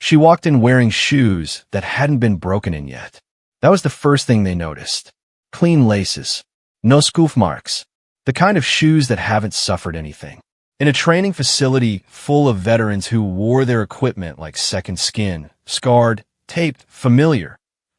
She walked in wearing shoes that hadn't been broken in yet. That was the first thing they noticed. Clean laces. No scoof marks. The kind of shoes that haven't suffered anything. In a training facility full of veterans who wore their equipment like second skin, scarred, taped, familiar,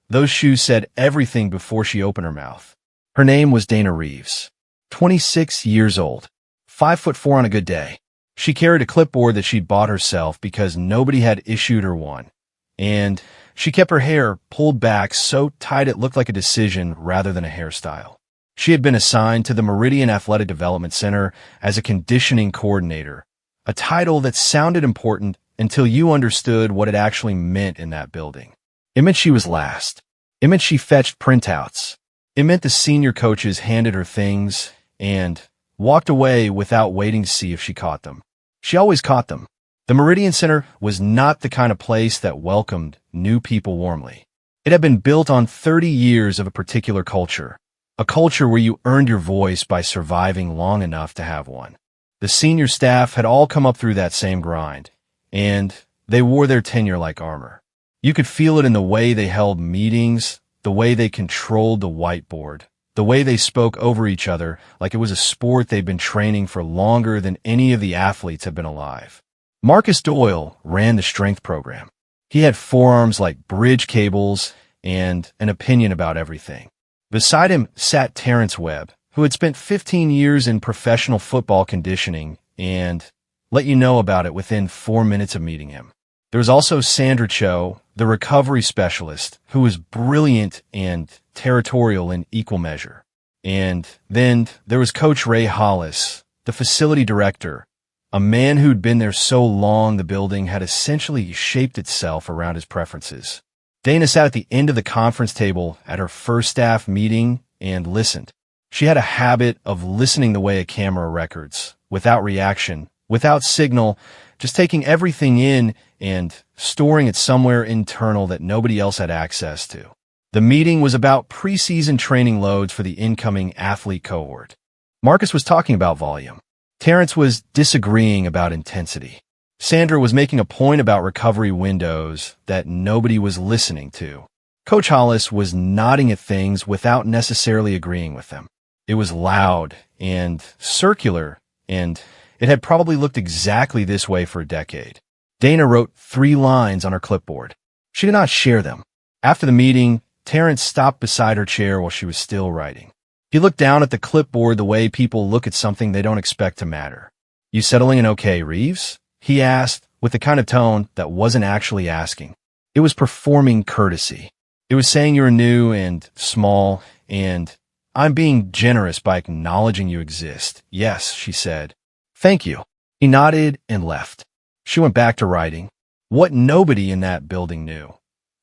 those shoes said everything before she opened her mouth. Her name was Dana Reeves. 26 years old. 5'4" on a good day. She carried a clipboard that she'd bought herself because nobody had issued her one. And she kept her hair pulled back so tight it looked like a decision rather than a hairstyle. She had been assigned to the Meridian Athletic Development Center as a conditioning coordinator, a title that sounded important until you understood what it actually meant in that building. It meant she was last. It meant she fetched printouts. It meant the senior coaches handed her things and walked away without waiting to see if she caught them. She always caught them. The Meridian Center was not the kind of place that welcomed new people warmly. It had been built on 30 years of a particular culture, a culture where you earned your voice by surviving long enough to have one. The senior staff had all come up through that same grind, and they wore their tenure like armor. You could feel it in the way they held meetings, the way they controlled the whiteboard, the way they spoke over each other like it was a sport they'd been training for longer than any of the athletes had been alive. Marcus Doyle ran the strength program. He had forearms like bridge cables and an opinion about everything. Beside him sat Terrence Webb, who had spent 15 years in professional football conditioning and let you know about it within 4 minutes of meeting him. There was also Sandra Cho, the recovery specialist, who was brilliant and territorial in equal measure. And then there was Coach Ray Hollis, the facility director, a man who'd been there so long the building had essentially shaped itself around his preferences. Dana sat at the end of the conference table at her first staff meeting and listened. She had a habit of listening the way a camera records, without reaction, without signal, just taking everything in and storing it somewhere internal that nobody else had access to. The meeting was about preseason training loads for the incoming athlete cohort. Marcus was talking about volume. Terrence was disagreeing about intensity. Sandra was making a point about recovery windows that nobody was listening to. Coach Hollis was nodding at things without necessarily agreeing with them. It was loud and circular, and it had probably looked exactly this way for a decade. Dana wrote 3 lines on her clipboard. She did not share them. After the meeting, Terrence stopped beside her chair while she was still writing. He looked down at the clipboard the way people look at something they don't expect to matter. "You settling in okay, Reeves?" he asked, with the kind of tone that wasn't actually asking. It was performing courtesy. It was saying you were new and small, and I'm being generous by acknowledging you exist. "Yes," she said. "Thank you." He nodded and left. She went back to writing. What nobody in that building knew,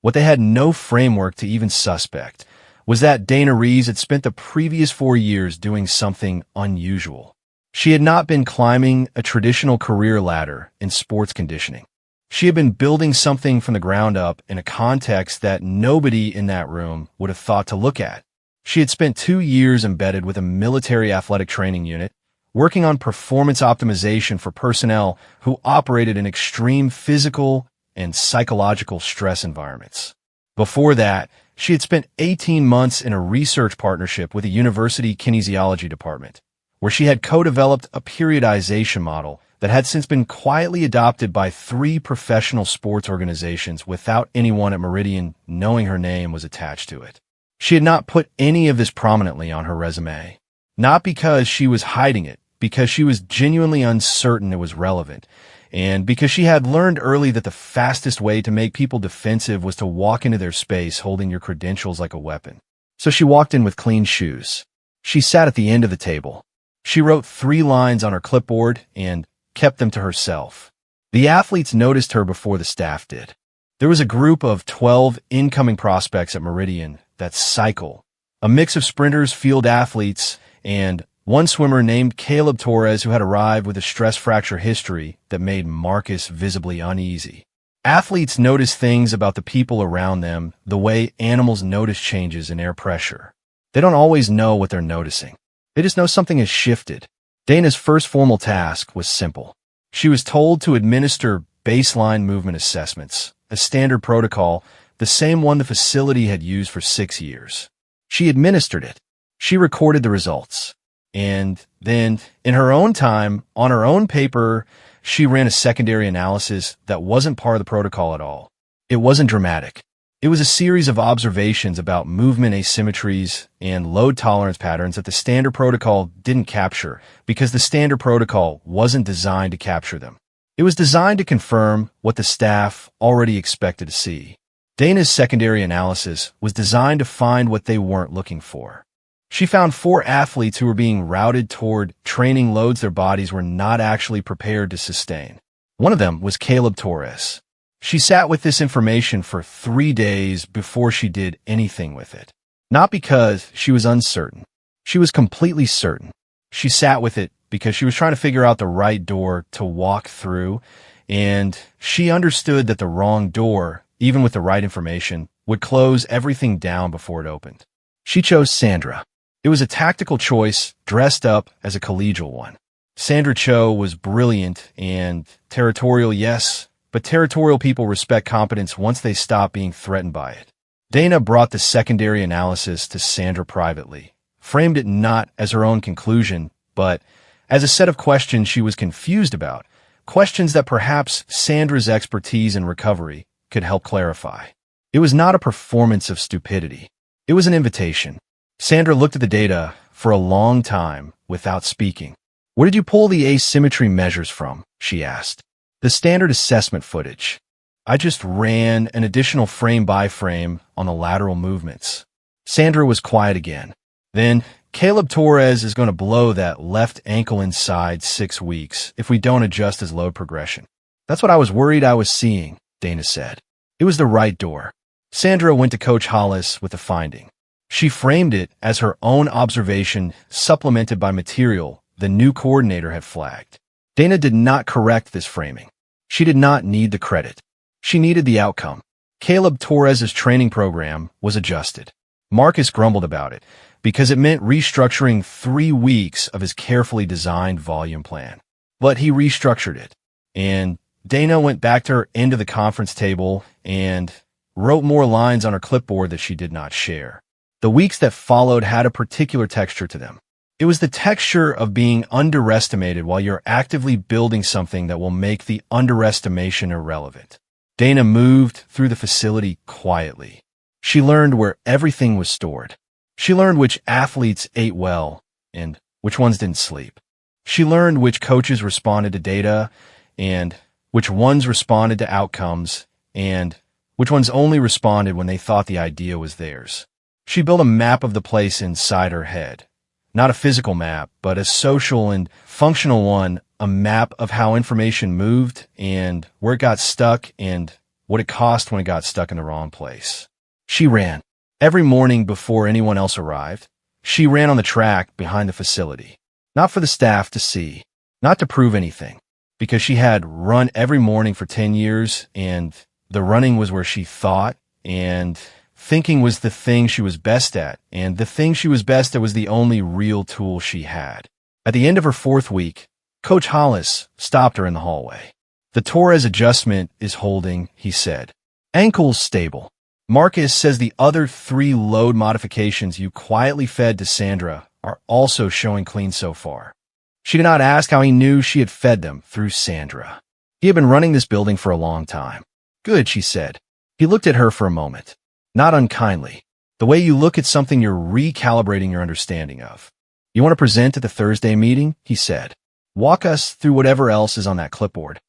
what they had no framework to even suspect, was that Dana Reeves had spent the previous 4 years doing something unusual. She had not been climbing a traditional career ladder in sports conditioning. She had been building something from the ground up in a context that nobody in that room would have thought to look at. She had spent 2 years embedded with a military athletic training unit, working on performance optimization for personnel who operated in extreme physical and psychological stress environments. Before that, she had spent 18 months in a research partnership with a university kinesiology department, where she had co-developed a periodization model that had since been quietly adopted by 3 professional sports organizations without anyone at Meridian knowing her name was attached to it. She had not put any of this prominently on her resume, not because she was hiding it, because she was genuinely uncertain it was relevant, and because she had learned early that the fastest way to make people defensive was to walk into their space holding your credentials like a weapon. So she walked in with clean shoes. She sat at the end of the table. She wrote 3 lines on her clipboard and kept them to herself. The athletes noticed her before the staff did. There was a group of 12 incoming prospects at Meridian that cycle, a mix of sprinters, field athletes, and one swimmer named Caleb Torres who had arrived with a stress fracture history that made Marcus visibly uneasy. Athletes notice things about the people around them the way animals notice changes in air pressure. They don't always know what they're noticing. They just know something has shifted. Dana's first formal task was simple. She was told to administer baseline movement assessments, a standard protocol, the same one the facility had used for 6 years. She administered it. She recorded the results. And then, in her own time, on her own paper, she ran a secondary analysis that wasn't part of the protocol at all. It wasn't dramatic. It was a series of observations about movement asymmetries and load tolerance patterns that the standard protocol didn't capture because the standard protocol wasn't designed to capture them. It was designed to confirm what the staff already expected to see. Dana's secondary analysis was designed to find what they weren't looking for. She found 4 athletes who were being routed toward training loads their bodies were not actually prepared to sustain. One of them was Caleb Torres. She sat with this information for 3 days before she did anything with it. Not because she was uncertain. She was completely certain. She sat with it because she was trying to figure out the right door to walk through, and she understood that the wrong door, even with the right information, would close everything down before it opened. She chose Sandra. It was a tactical choice dressed up as a collegial one. Sandra Cho was brilliant and territorial, yes, but territorial people respect competence once they stop being threatened by it. Dana brought the secondary analysis to Sandra privately, framed it not as her own conclusion, but as a set of questions she was confused about, questions that perhaps Sandra's expertise in recovery could help clarify. It was not a performance of stupidity. It was an invitation. Sandra looked at the data for a long time without speaking. "Where did you pull the asymmetry measures from?" she asked. "The standard assessment footage. I just ran an additional frame by frame on the lateral movements." Sandra was quiet again. "Then Caleb Torres is going to blow that left ankle inside 6 weeks if we don't adjust his load progression." "That's what I was worried I was seeing," Dana said. It was the right door. Sandra went to Coach Hollis with the finding. She framed it as her own observation, supplemented by material the new coordinator had flagged. Dana did not correct this framing. She did not need the credit. She needed the outcome. Caleb Torres's training program was adjusted. Marcus grumbled about it because it meant restructuring 3 weeks of his carefully designed volume plan. But he restructured it. And Dana went back to her end of the conference table and wrote more lines on her clipboard that she did not share. The weeks that followed had a particular texture to them. It was the texture of being underestimated while you're actively building something that will make the underestimation irrelevant. Dana moved through the facility quietly. She learned where everything was stored. She learned which athletes ate well and which ones didn't sleep. She learned which coaches responded to data and which ones responded to outcomes and which ones only responded when they thought the idea was theirs. She built a map of the place inside her head. Not a physical map, but a social and functional one, a map of how information moved and where it got stuck and what it cost when it got stuck in the wrong place. She ran. Every morning before anyone else arrived, she ran on the track behind the facility. Not for the staff to see, not to prove anything, because she had run every morning for 10 years and the running was where she thought, and thinking was the thing she was best at, and the thing she was best at was the only real tool she had. At the end of her 4th week, Coach Hollis stopped her in the hallway. "The Torres adjustment is holding," he said. "Ankles stable. Marcus says the other 3 load modifications you quietly fed to Sandra are also showing clean so far." She did not ask how he knew she had fed them through Sandra. He had been running this building for a long time. "Good," she said. He looked at her for a moment. Not unkindly. The way you look at something you're recalibrating your understanding of. "You want to present at the Thursday meeting?" he said. "Walk us through whatever else is on that clipboard."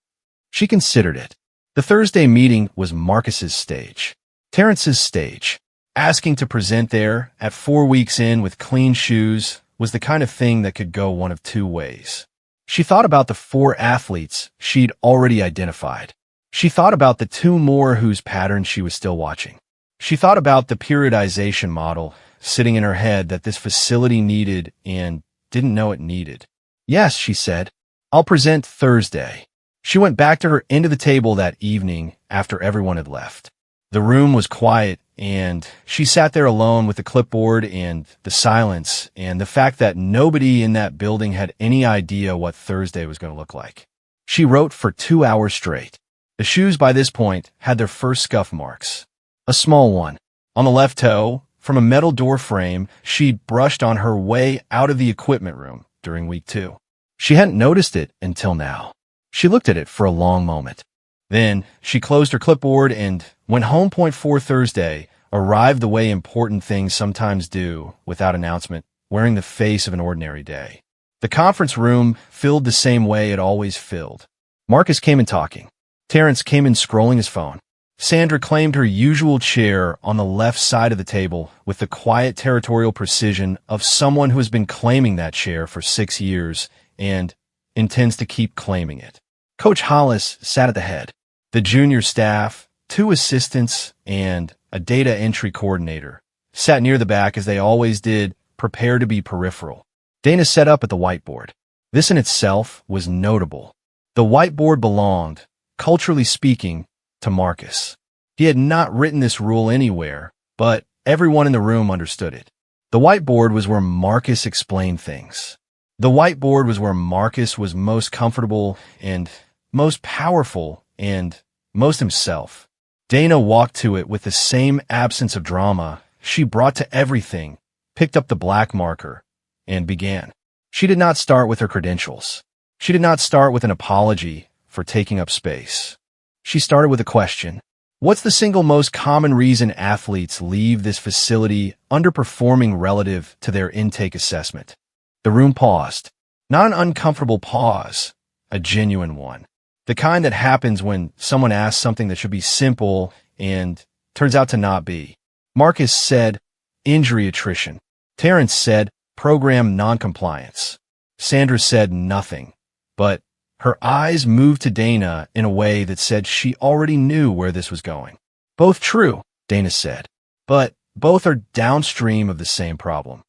She considered it. The Thursday meeting was Marcus's stage. Terrence's stage. Asking to present there at 4 weeks in with clean shoes was the kind of thing that could go one of 2 ways. She thought about the 4 athletes she'd already identified. She thought about the 2 more whose patterns she was still watching. She thought about the periodization model sitting in her head that this facility needed and didn't know it needed. "Yes," she said. "I'll present Thursday." She went back to her end of the table that evening after everyone had left. The room was quiet, and she sat there alone with the clipboard and the silence and the fact that nobody in that building had any idea what Thursday was going to look like. She wrote for 2 hours straight. The shoes by this point had their first scuff marks. A small one. On the left toe, from a metal door frame she'd brushed on her way out of the equipment room during week 2. She hadn't noticed it until now. She looked at it for a long moment. Then she closed her clipboard and, when home point for Thursday arrived the way important things sometimes do, without announcement, wearing the face of an ordinary day. The conference room filled the same way it always filled. Marcus came in talking. Terrence came in scrolling his phone. Sandra claimed her usual chair on the left side of the table with the quiet territorial precision of someone who has been claiming that chair for 6 years and intends to keep claiming it. Coach Hollis sat at the head. The junior staff, 2 assistants, and a data entry coordinator sat near the back as they always did, prepared to be peripheral. Dana sat up at the whiteboard. This in itself was notable. The whiteboard belonged, culturally speaking, to Marcus. He had not written this rule anywhere, but everyone in the room understood it. The whiteboard was where Marcus explained things. The whiteboard was where Marcus was most comfortable and most powerful and most himself. Dana walked to it with the same absence of drama she brought to everything, picked up the black marker, and began. She did not start with her credentials. She did not start with an apology for taking up space. She started with a question. What's the single most common reason athletes leave this facility underperforming relative to their intake assessment? The room paused. Not an uncomfortable pause, a genuine one. The kind that happens when someone asks something that should be simple and turns out to not be. Marcus said, injury attrition. Terrence said, program noncompliance. Sandra said nothing, but her eyes moved to Dana in a way that said she already knew where this was going. Both true, Dana said, but both are downstream of the same problem.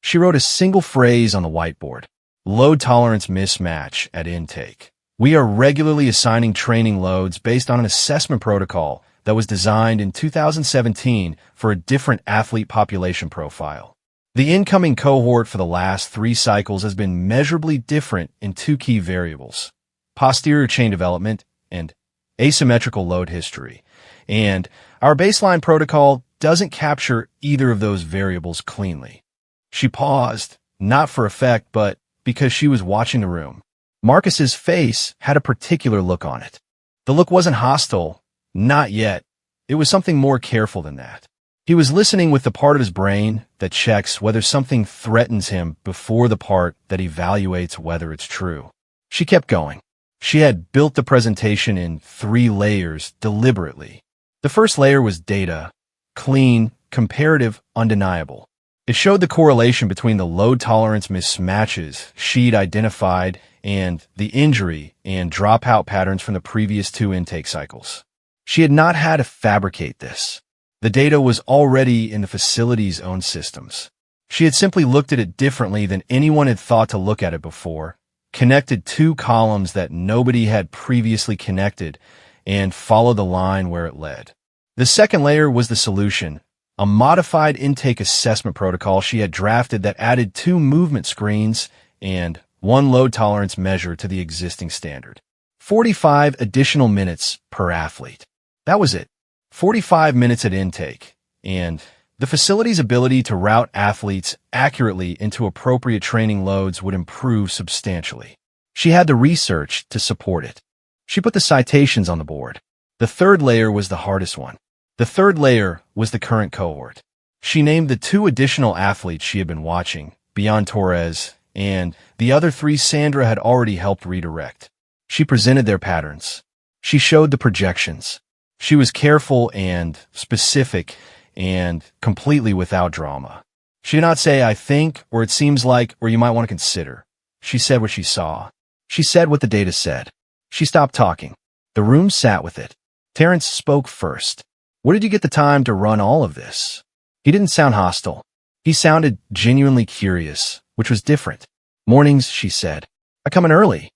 She wrote a single phrase on the whiteboard. Load tolerance mismatch at intake. We are regularly assigning training loads based on an assessment protocol that was designed in 2017 for a different athlete population profile. The incoming cohort for the last 3 cycles has been measurably different in 2 key variables: posterior chain development and asymmetrical load history. And our baseline protocol doesn't capture either of those variables cleanly. She paused, not for effect, but because she was watching the room. Marcus's face had a particular look on it. The look wasn't hostile, not yet. It was something more careful than that. He was listening with the part of his brain that checks whether something threatens him before the part that evaluates whether it's true. She kept going. She had built the presentation in 3 layers deliberately. The first layer was data, clean, comparative, undeniable. It showed the correlation between the load tolerance mismatches she'd identified and the injury and dropout patterns from the previous 2 intake cycles. She had not had to fabricate this. The data was already in the facility's own systems. She had simply looked at it differently than anyone had thought to look at it before, connected 2 columns that nobody had previously connected, and followed the line where it led. The second layer was the solution, a modified intake assessment protocol she had drafted that added 2 movement screens and 1 load tolerance measure to the existing standard. 45 additional minutes per athlete. That was it. 45 minutes at intake, and the facility's ability to route athletes accurately into appropriate training loads would improve substantially. She had the research to support it. She put the citations on the board. The third layer was the hardest one. The third layer was the current cohort. She named the 2 additional athletes she had been watching, beyond Torres, and the other 3 Sandra had already helped redirect. She presented their patterns. She showed the projections. She was careful and specific and completely without drama. She did not say, I think, or it seems like, or you might want to consider. She said what she saw. She said what the data said. She stopped talking. The room sat with it. Terrence spoke first. Where did you get the time to run all of this? He didn't sound hostile. He sounded genuinely curious, which was different. Mornings, she said. I come in early.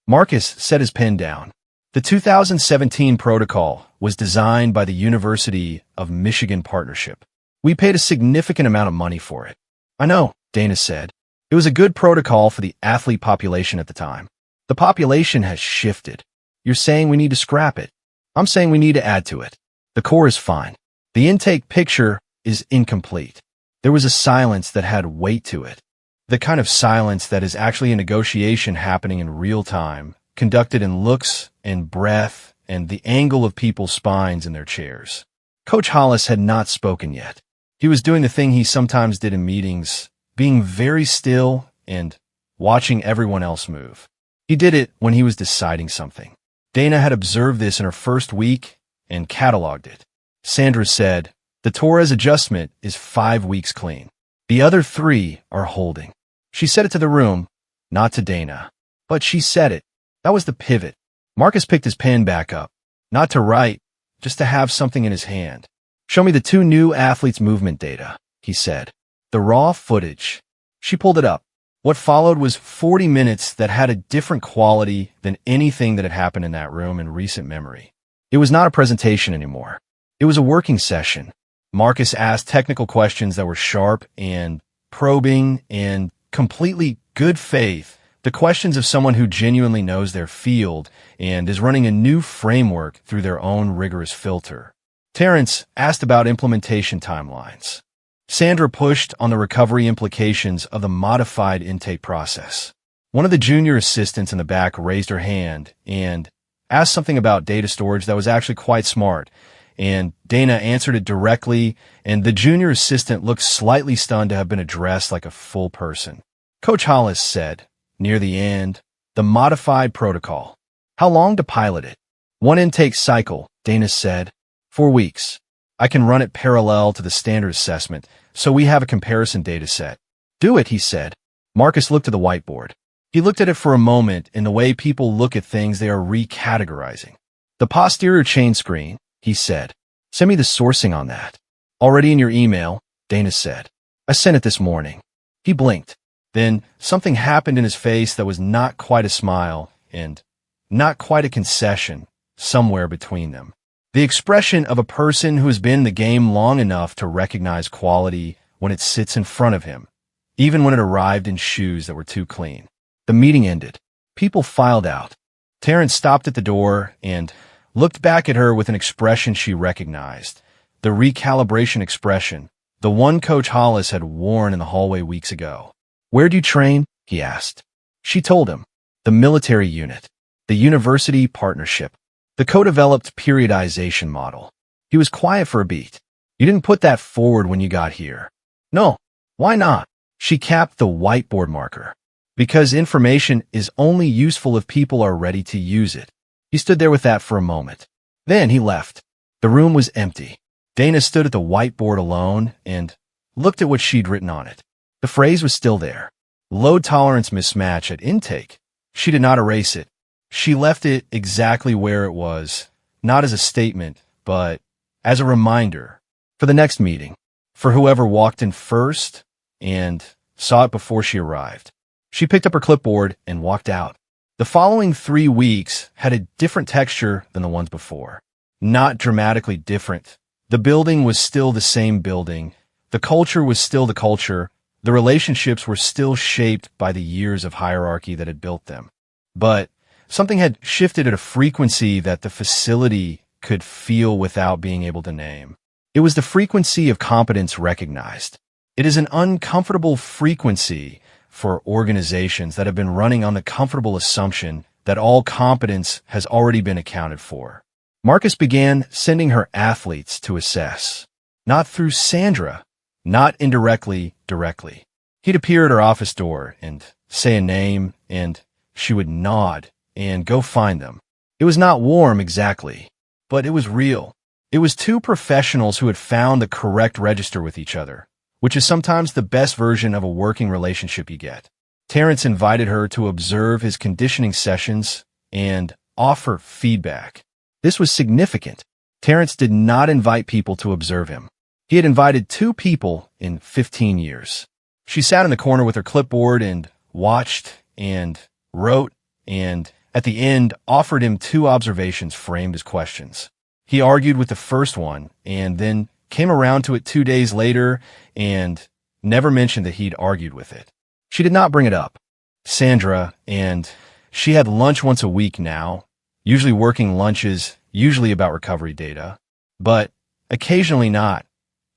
Marcus set his pen down. The 2017 protocol was designed by the University of Michigan Partnership. We paid a significant amount of money for it. I know, Dana said. It was a good protocol for the athlete population at the time. The population has shifted. You're saying we need to scrap it. I'm saying we need to add to it. The core is fine. The intake picture is incomplete. There was a silence that had weight to it. The kind of silence that is actually a negotiation happening in real time, conducted in looks and breath and the angle of people's spines in their chairs. Coach Hollis had not spoken yet. He was doing the thing he sometimes did in meetings, being very still and watching everyone else move. He did it when he was deciding something. Dana had observed this in her first week and cataloged it. Sandra said, "The Torres adjustment is 5 weeks clean. The other 3 are holding." She said it to the room, not to Dana. But she said it. That was the pivot. Marcus picked his pen back up, not to write, just to have something in his hand. "Show me the 2 new athletes' movement data," he said. The raw footage. She pulled it up. What followed was 40 minutes that had a different quality than anything that had happened in that room in recent memory. It was not a presentation anymore. It was a working session. Marcus asked technical questions that were sharp and probing and completely good faith, the questions of someone who genuinely knows their field and is running a new framework through their own rigorous filter. Terrence asked about implementation timelines. Sandra pushed on the recovery implications of the modified intake process. One of the junior assistants in the back raised her hand and asked something about data storage that was actually quite smart, and Dana answered it directly, and the junior assistant looked slightly stunned to have been addressed like a full person. Coach Hollis said, near the end, "The modified protocol. How long to pilot it?" "1 intake cycle," Dana said. 4 weeks. I can run it parallel to the standard assessment, so we have a comparison data set." "Do it," he said. Marcus looked at the whiteboard. He looked at it for a moment in the way people look at things they are recategorizing. "The posterior chain screen," he said. "Send me the sourcing on that." "Already in your email," Dana said. "I sent it this morning." He blinked. Then something happened in his face that was not quite a smile and not quite a concession, somewhere between them. The expression of a person who has been in the game long enough to recognize quality when it sits in front of him, even when it arrived in shoes that were too clean. The meeting ended. People filed out. Terrence stopped at the door and looked back at her with an expression she recognized, the recalibration expression, the one Coach Hollis had worn in the hallway weeks ago. "Where'd you train?" he asked. She told him. The military unit. The university partnership. The co-developed periodization model. He was quiet for a beat. "You didn't put that forward when you got here." "No. Why not?" She capped the whiteboard marker. "Because information is only useful if people are ready to use it." He stood there with that for a moment. Then he left. The room was empty. Dana stood at the whiteboard alone and looked at what she'd written on it. The phrase was still there. Load tolerance mismatch at intake. She did not erase it. She left it exactly where it was, not as a statement, but as a reminder for the next meeting, for whoever walked in first and saw it before she arrived. She picked up her clipboard and walked out. The following 3 weeks had a different texture than the ones before. Not dramatically different. The building was still the same building. The culture was still the culture. The relationships were still shaped by the years of hierarchy that had built them. But something had shifted at a frequency that the facility could feel without being able to name. It was the frequency of competence recognized. It is an uncomfortable frequency for organizations that have been running on the comfortable assumption that all competence has already been accounted for. Marcus began sending her athletes to assess. Not through Sandra, not indirectly, directly. He'd appear at her office door and say a name, and she would nod and go find them. It was not warm exactly, but it was real. It was 2 professionals who had found the correct register with each other, which is sometimes the best version of a working relationship you get. Terrence invited her to observe his conditioning sessions and offer feedback. This was significant. Terrence did not invite people to observe him. He had invited 2 people in 15 years. She sat in the corner with her clipboard and watched and wrote and, at the end, offered him 2 observations framed as questions. He argued with the first one and then came around to it 2 days later and never mentioned that he'd argued with it. She did not bring it up. Sandra and she had lunch once a week now, usually working lunches usually about recovery data, but occasionally not.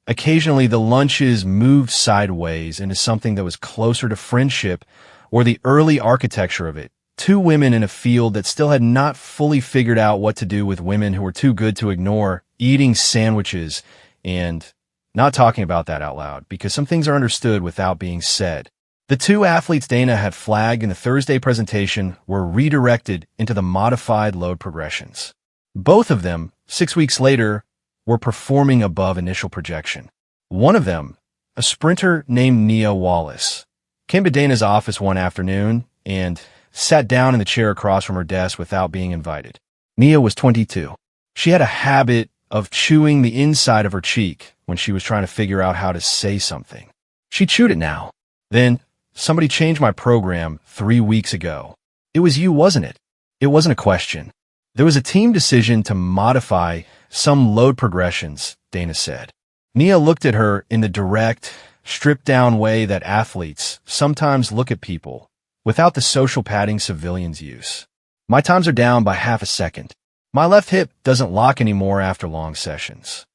Occasionally, the lunches moved sideways into something that was closer to friendship or the early architecture of it. Two women in a field that still had not fully figured out what to do with women who were too good to ignore, eating sandwiches, and not talking about that out loud, because some things are understood without being said. The two athletes Dana had flagged in the Thursday presentation were redirected into the modified load progressions. Both of them, 6 weeks later, were performing above initial projection. One of them, a sprinter named Nia Wallace, came to Dana's office one afternoon and sat down in the chair across from her desk without being invited. Nia was 22. She had a habit of chewing the inside of her cheek when she was trying to figure out how to say something. She chewed it now. Then, somebody changed my program 3 weeks ago. It was you, wasn't it? It wasn't a question. There was a team decision to modify some load progressions, Dana said. Nia looked at her in the direct, stripped-down way that athletes sometimes look at people, without the social padding civilians use. My times are down by half a second. My left hip doesn't lock anymore after long sessions.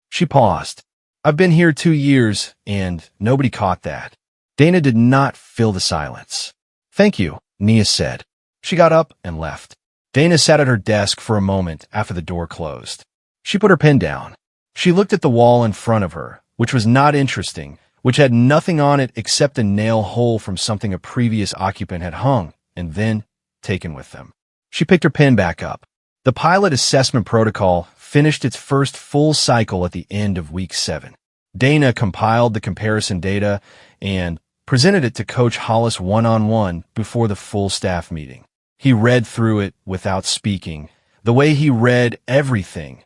She paused. I've been here 2 years, and nobody caught that. Dana did not fill the silence. Thank you, Nia said. She got up and left. Dana sat at her desk for a moment after the door closed. She put her pen down. She looked at the wall in front of her, which was not interesting, which had nothing on it except a nail hole from something a previous occupant had hung and then taken with them. She picked her pen back up. The pilot assessment protocol finished its first full cycle at the end of week 7. Dana compiled the comparison data and presented it to Coach Hollis one-on-one before the full staff meeting. He read through it without speaking, the way he read everything,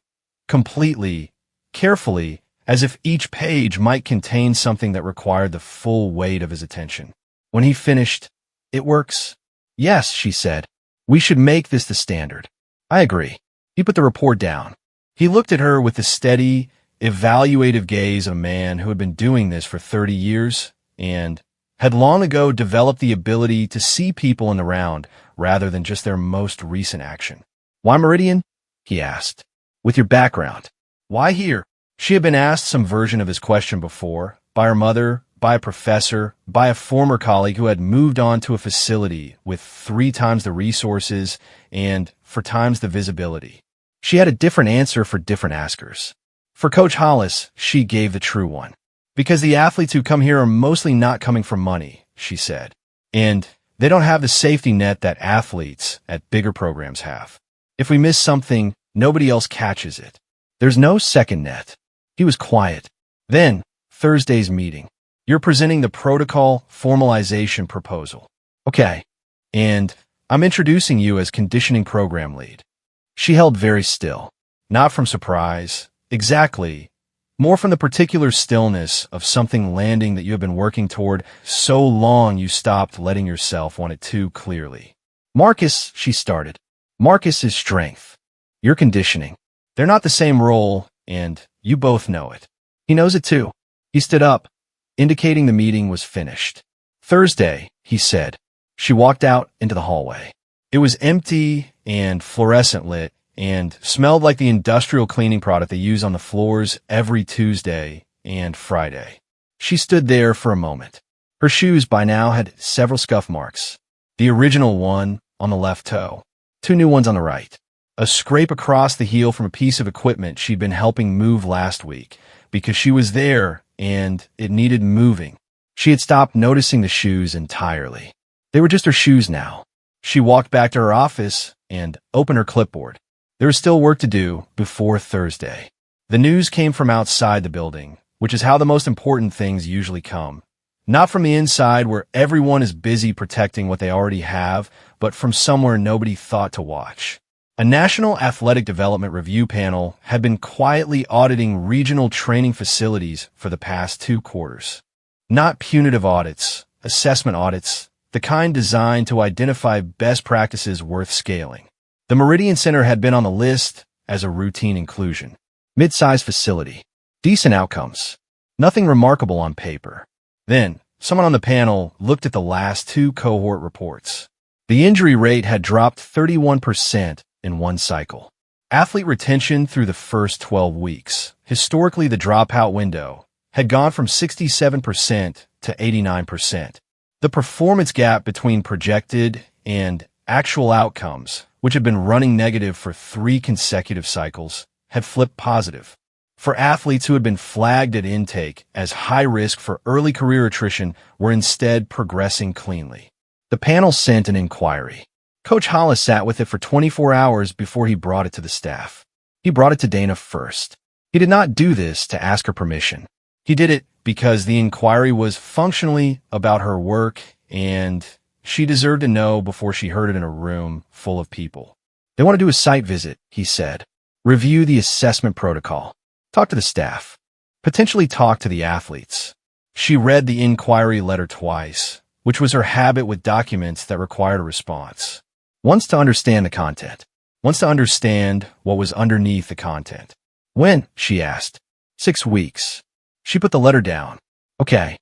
completely, carefully, as if each page might contain something that required the full weight of his attention. When he finished, "It works." "Yes," she said. "We should make this the standard." "I agree." He put the report down. He looked at her with the steady, evaluative gaze of a man who had been doing this for 30 years and had long ago developed the ability to see people in the round rather than just their most recent action. "Why Meridian?" he asked. "With your background. Why here?" She had been asked some version of his question before, by her mother, by a professor, by a former colleague who had moved on to a facility with 3 times the resources and 4 times the visibility. She had a different answer for different askers. For Coach Hollis, she gave the true one. "Because the athletes who come here are mostly not coming for money," she said. "And they don't have the safety net that athletes at bigger programs have. If we miss something, nobody else catches it. There's no second net." He was quiet. Then, Thursday's meeting. "You're presenting the protocol formalization proposal." "Okay. And I'm introducing you as conditioning program lead." She held very still. Not from surprise. Exactly. More from the particular stillness of something landing that you have been working toward so long you stopped letting yourself want it too clearly. "Marcus," she started. "Marcus is strength. You're conditioning. They're not the same role, and you both know it." He knows it too. He stood up, indicating the meeting was finished. "Thursday," he said. She walked out into the hallway. It was empty and fluorescent lit and smelled like the industrial cleaning product they use on the floors every Tuesday and Friday. She stood there for a moment. Her shoes by now had several scuff marks. The original one on the left toe. 2 new ones on the right. A scrape across the heel from a piece of equipment she'd been helping move last week because she was there and it needed moving. She had stopped noticing the shoes entirely. They were just her shoes now. She walked back to her office and opened her clipboard. There was still work to do before Thursday. The news came from outside the building, which is how the most important things usually come. Not from the inside where everyone is busy protecting what they already have, but from somewhere nobody thought to watch. A National Athletic Development Review panel had been quietly auditing regional training facilities for the past 2 quarters. Not punitive audits, assessment audits, the kind designed to identify best practices worth scaling. The Meridian Center had been on the list as a routine inclusion. Mid-sized facility. Decent outcomes. Nothing remarkable on paper. Then, someone on the panel looked at the last 2 cohort reports. The injury rate had dropped 31% in 1 cycle. Athlete retention through the first 12 weeks. Historically, the dropout window had gone from 67% to 89%. The performance gap between projected and actual outcomes, which had been running negative for 3 consecutive cycles, had flipped positive. For athletes who had been flagged at intake as high risk for early career attrition were instead progressing cleanly. The panel sent an inquiry. Coach Hollis sat with it for 24 hours before he brought it to the staff. He brought it to Dana first. He did not do this to ask her permission. He did it because the inquiry was functionally about her work, and she deserved to know before she heard it in a room full of people. They want to do a site visit, he said. Review the assessment protocol. Talk to the staff. Potentially talk to the athletes. She read the inquiry letter twice, which was her habit with documents that required a response. Wants to understand the content. Wants to understand what was underneath the content. When? She asked. 6 weeks. She put the letter down. Okay.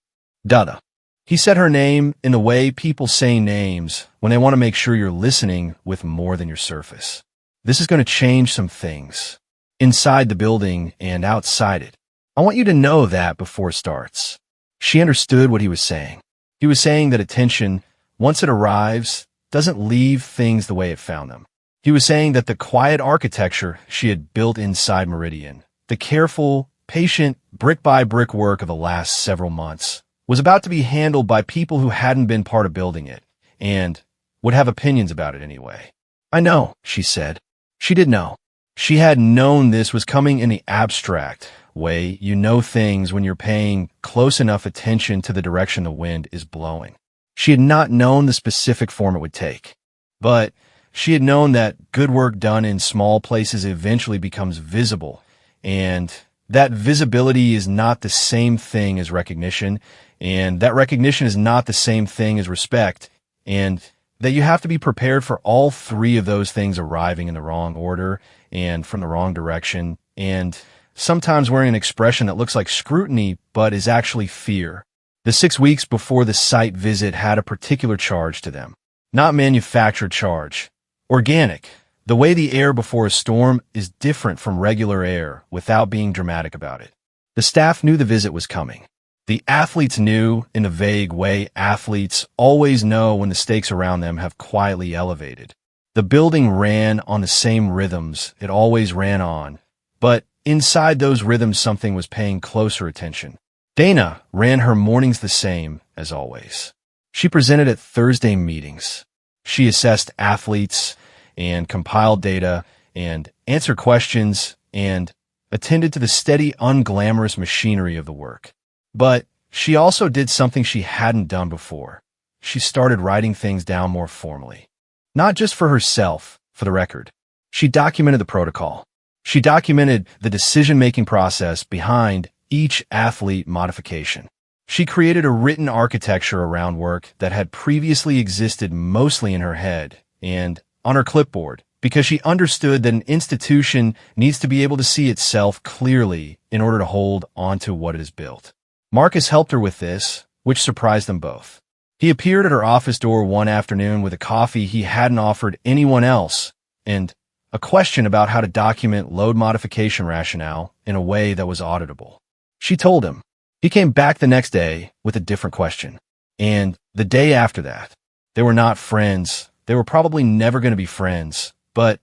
Duh. He said her name in the way people say names when they want to make sure you're listening with more than your surface. This is going to change some things. Inside the building and outside it. I want you to know that before it starts. She understood what he was saying. He was saying that attention, once it arrives, doesn't leave things the way it found them. He was saying that the quiet architecture she had built inside Meridian, the careful, patient, brick-by-brick work of the last several months, was about to be handled by people who hadn't been part of building it, and would have opinions about it anyway. I know, she said. She did know. She had known this was coming in the abstract way you know things when you're paying close enough attention to the direction the wind is blowing. She had not known the specific form it would take, but she had known that good work done in small places eventually becomes visible, and that visibility is not the same thing as recognition, and that recognition is not the same thing as respect, and that you have to be prepared for all 3 of those things arriving in the wrong order and from the wrong direction, and sometimes wearing an expression that looks like scrutiny but is actually fear. The 6 weeks before the site visit had a particular charge to them. Not manufactured charge. Organic. The way the air before a storm is different from regular air without being dramatic about it. The staff knew the visit was coming. The athletes knew in a vague way athletes always know when the stakes around them have quietly elevated. The building ran on the same rhythms it always ran on, but inside those rhythms something was paying closer attention. Dana ran her mornings the same as always. She presented at Thursday meetings. She assessed athletes and compiled data and answered questions and attended to the steady, unglamorous machinery of the work. But she also did something she hadn't done before. She started writing things down more formally. Not just for herself, for the record. She documented the protocol. She documented the decision-making process behind each athlete modification. She created a written architecture around work that had previously existed mostly in her head and on her clipboard, because she understood that an institution needs to be able to see itself clearly in order to hold onto what it has built. Marcus helped her with this, which surprised them both. He appeared at her office door one afternoon with a coffee he hadn't offered anyone else and a question about how to document load modification rationale in a way that was auditable. She told him. He came back the next day with a different question. And the day after that, they were not friends. They were probably never going to be friends, but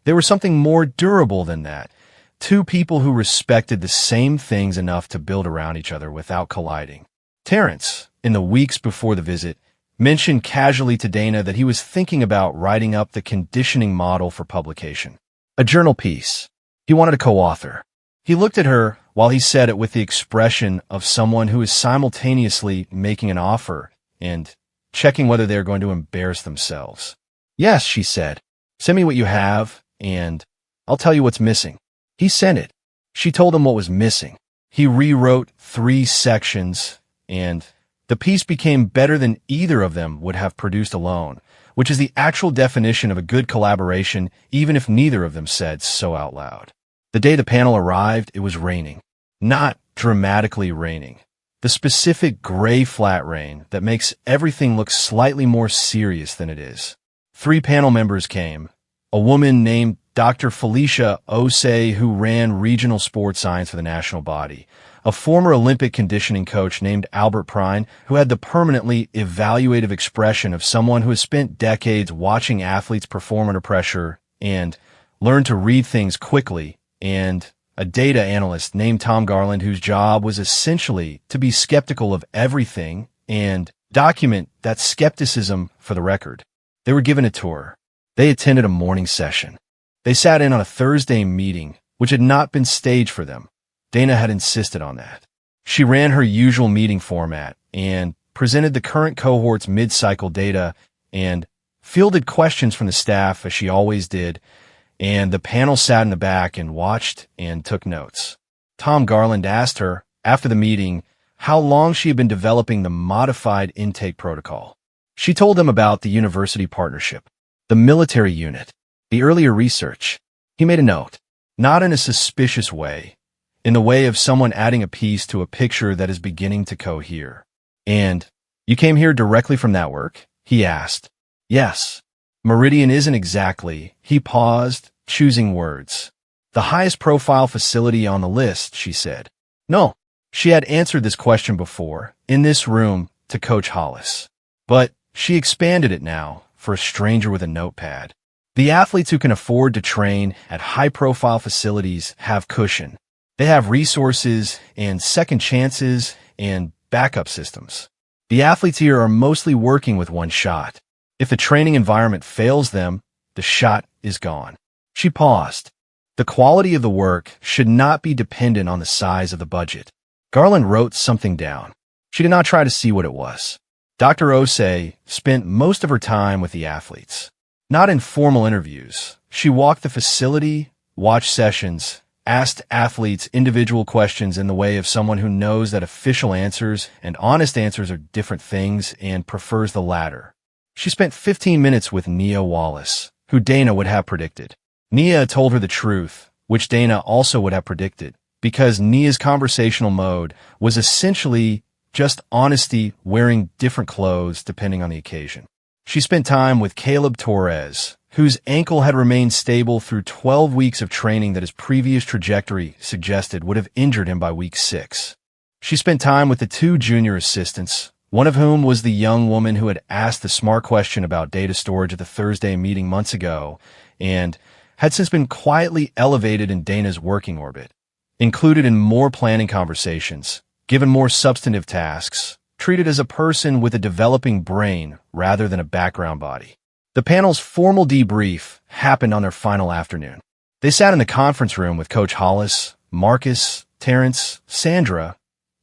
they were something more durable than that. 2 people who respected the same things enough to build around each other without colliding. Terrence, in the weeks before the visit, mentioned casually to Dana that he was thinking about writing up the conditioning model for publication. A journal piece. He wanted a co-author. He looked at her while he said it with the expression of someone who is simultaneously making an offer and checking whether they're going to embarrass themselves. Yes, she said. Send me what you have, and I'll tell you what's missing. He sent it. She told him what was missing. He rewrote 3 sections, and the piece became better than either of them would have produced alone, which is the actual definition of a good collaboration, even if neither of them said so out loud. The day the panel arrived, it was raining. Not dramatically raining. The specific gray flat rain that makes everything look slightly more serious than it is. 3 panel members came. A woman named Dr. Felicia Osei, who ran regional sports science for the national body, a former Olympic conditioning coach named Albert Prine, who had the permanently evaluative expression of someone who has spent decades watching athletes perform under pressure and learned to read things quickly, and a data analyst named Tom Garland, whose job was essentially to be skeptical of everything and document that skepticism for the record. They were given a tour. They attended a morning session. They sat in on a Thursday meeting, which had not been staged for them. Dana had insisted on that. She ran her usual meeting format and presented the current cohort's mid-cycle data and fielded questions from the staff as she always did, and the panel sat in the back and watched and took notes. Tom Garland asked her, after the meeting, how long she had been developing the modified intake protocol. She told them about the university partnership, the military unit, the earlier research. He made a note, not in a suspicious way, in the way of someone adding a piece to a picture that is beginning to cohere. And, you came here directly from that work? He asked. Yes. Meridian isn't exactly. He paused, choosing words. The highest profile facility on the list, she said. No. She had answered this question before, in this room, to Coach Hollis. But she expanded it now, for a stranger with a notepad. The athletes who can afford to train at high-profile facilities have cushion. They have resources and second chances and backup systems. The athletes here are mostly working with one shot. If the training environment fails them, the shot is gone. She paused. The quality of the work should not be dependent on the size of the budget. Garland wrote something down. She did not try to see what it was. Dr. Osei spent most of her time with the athletes. Not in formal interviews. She walked the facility, watched sessions, asked athletes individual questions in the way of someone who knows that official answers and honest answers are different things and prefers the latter. She spent 15 minutes with Nia Wallace, who Dana would have predicted. Nia told her the truth, which Dana also would have predicted, because Nia's conversational mode was essentially just honesty wearing different clothes depending on the occasion. She spent time with Caleb Torres, whose ankle had remained stable through 12 weeks of training that his previous trajectory suggested would have injured him by week 6. She spent time with the 2 junior assistants, one of whom was the young woman who had asked the smart question about data storage at the Thursday meeting months ago and had since been quietly elevated in Dana's working orbit, included in more planning conversations, given more substantive tasks, treated as a person with a developing brain rather than a background body. The panel's formal debrief happened on their final afternoon. They sat in the conference room with Coach Hollis, Marcus, Terrence, Sandra,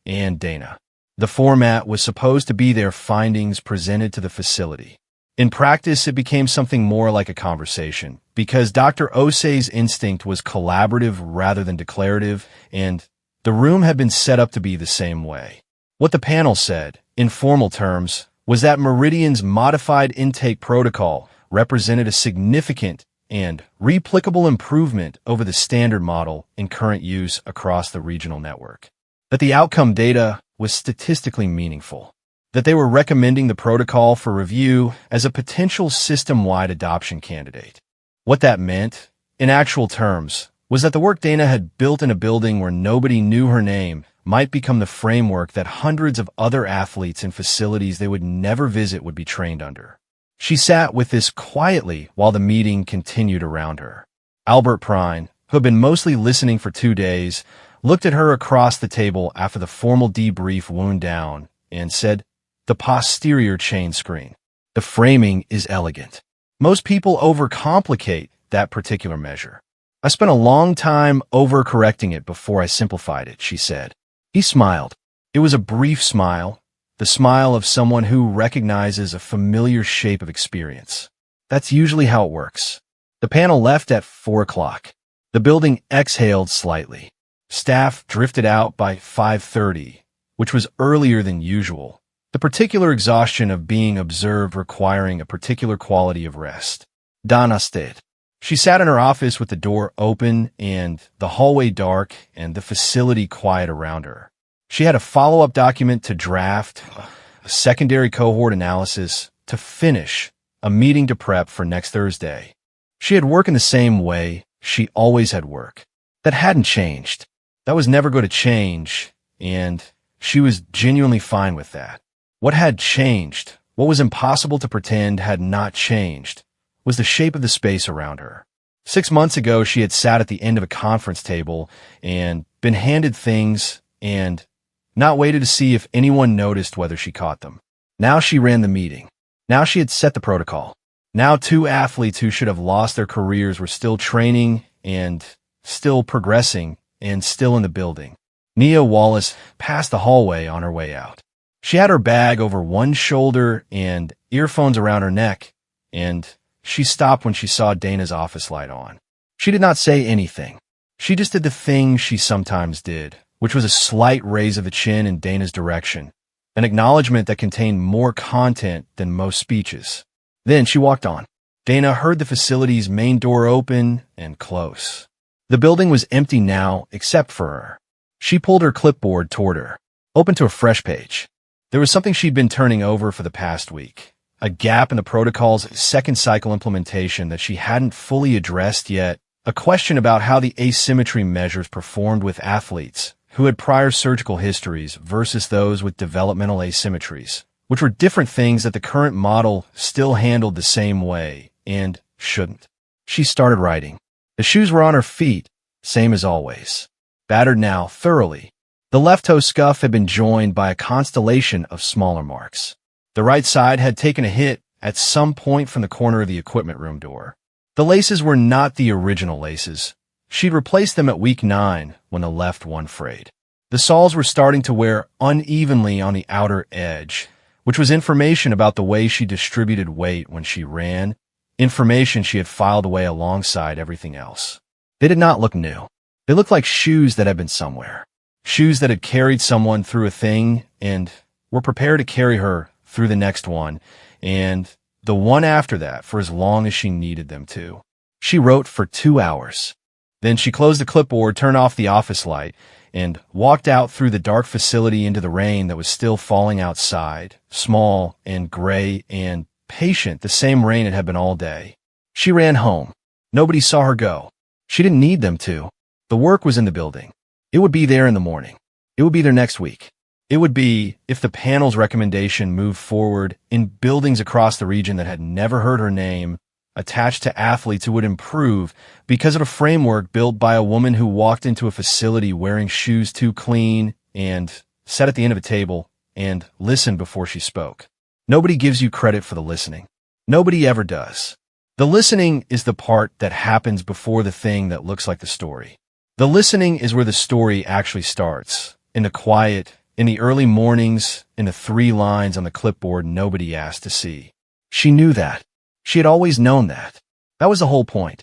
and Dana. The format was supposed to be their findings presented to the facility. In practice, it became something more like a conversation, because Dr. Osei's instinct was collaborative rather than declarative, and the room had been set up to be the same way. What the panel said, in formal terms, was that Meridian's modified intake protocol represented a significant and replicable improvement over the standard model in current use across the regional network. That the outcome data was statistically meaningful. That they were recommending the protocol for review as a potential system-wide adoption candidate. What that meant, in actual terms, was that the work Dana had built in a building where nobody knew her name might become the framework that hundreds of other athletes in facilities they would never visit would be trained under. She sat with this quietly while the meeting continued around her. Albert Prine, who had been mostly listening for 2 days, looked at her across the table after the formal debrief wound down and said, "The posterior chain screen. The framing is elegant. Most people overcomplicate that particular measure. I spent a long time overcorrecting it before I simplified it," she said. He smiled. It was a brief smile, the smile of someone who recognizes a familiar shape of experience. That's usually how it works. The panel left at 4 o'clock. The building exhaled slightly. Staff drifted out by 5:30, which was earlier than usual, the particular exhaustion of being observed requiring a particular quality of rest. Dana stayed. She sat in her office with the door open and the hallway dark and the facility quiet around her. She had a follow-up document to draft, a secondary cohort analysis to finish, a meeting to prep for next Thursday. She had worked in the same way, She always had work. That hadn't changed. That was never going to change, and she was genuinely fine with that. What had changed, what was impossible to pretend had not changed, was the shape of the space around her. 6 months ago, she had sat at the end of a conference table and been handed things and not waited to see if anyone noticed whether she caught them. Now she ran the meeting. Now she had set the protocol. Now 2 athletes who should have lost their careers were still training and still progressing and still in the building. Nia Wallace passed the hallway on her way out. She had her bag over one shoulder and earphones around her neck, and she stopped when she saw Dana's office light on. She did not say anything. She just did the thing she sometimes did, which was a slight raise of the chin in Dana's direction, an acknowledgement that contained more content than most speeches. Then she walked on. Dana heard the facility's main door open and close. The building was empty now, except for her. She pulled her clipboard toward her, open to a fresh page. There was something she'd been turning over for the past week, a gap in the protocol's second cycle implementation that she hadn't fully addressed yet, a question about how the asymmetry measures performed with athletes who had prior surgical histories versus those with developmental asymmetries, which were different things that the current model still handled the same way and shouldn't. She started writing. The shoes were on her feet, same as always. Battered now, thoroughly. The left toe scuff had been joined by a constellation of smaller marks. The right side had taken a hit at some point from the corner of the equipment room door. The laces were not the original laces. She'd replaced them at week 9 when the left one frayed. The soles were starting to wear unevenly on the outer edge, which was information about the way she distributed weight when she ran, information she had filed away alongside everything else. They did not look new. They looked like shoes that had been somewhere. Shoes that had carried someone through a thing and were prepared to carry her through the next one, and the one after that for as long as she needed them to. She wrote for 2 hours. Then she closed the clipboard, turned off the office light, and walked out through the dark facility into the rain that was still falling outside, small and gray and patient, the same rain it had been all day. She ran home. Nobody saw her go. She didn't need them to. The work was in the building. It would be there in the morning. It would be there next week. It would be, if the panel's recommendation moved forward, in buildings across the region that had never heard her name, attached to athletes who would improve because of a framework built by a woman who walked into a facility wearing shoes too clean and sat at the end of a table and listened before she spoke. Nobody gives you credit for the listening. Nobody ever does. The listening is the part that happens before the thing that looks like the story. The listening is where the story actually starts, in the quiet, in the early mornings, in the 3 lines on the clipboard nobody asked to see. She knew that. She had always known that. That was the whole point.